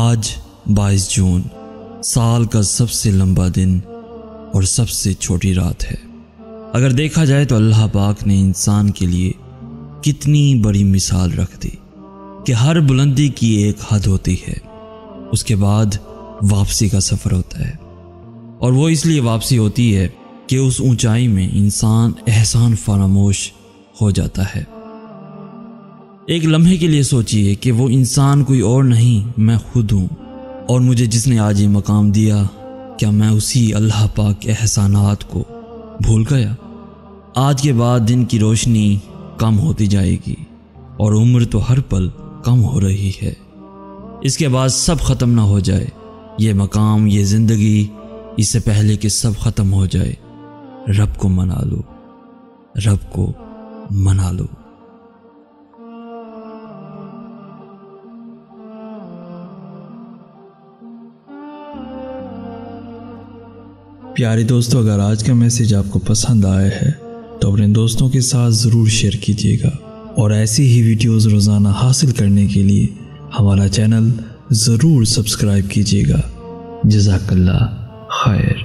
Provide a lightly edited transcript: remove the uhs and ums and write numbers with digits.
آج 22 جون سال کا سب سے لمبا دن اور سب سے چھوٹی رات ہے۔ اگر دیکھا جائے تو اللہ پاک نے انسان کے لیے کتنی بڑی مثال رکھ دی کہ ہر بلندی کی ایک حد ہوتی ہے، اس کے بعد واپسی کا سفر ہوتا ہے، اور وہ اس لیے واپسی ہوتی ہے کہ اس اونچائی میں انسان احسان فراموش ہو جاتا ہے۔ ایک لمحے کے لیے سوچئے کہ وہ انسان کوئی اور نہیں، میں خود ہوں، اور مجھے جس نے آج یہ مقام دیا، کیا میں اسی اللہ پاک کے احسانات کو بھول گیا؟ آج کے بعد دن کی روشنی کم ہوتی جائے گی اور عمر تو ہر پل کم ہو رہی ہے۔ اس کے بعد سب ختم نہ ہو جائے، یہ مقام، یہ زندگی، اس سے پہلے کہ سب ختم ہو جائے، رب کو منا لو، رب کو منا لو۔ پیارے دوستو، اگر آج کا میسیج آپ کو پسند آیا ہے تو اپنے دوستوں کے ساتھ ضرور شیئر کیجیے گا، اور ایسی ہی ویڈیوز روزانہ حاصل کرنے کے لیے ہمارا چینل ضرور سبسکرائب کیجیے گا۔ جزاک اللہ خیر۔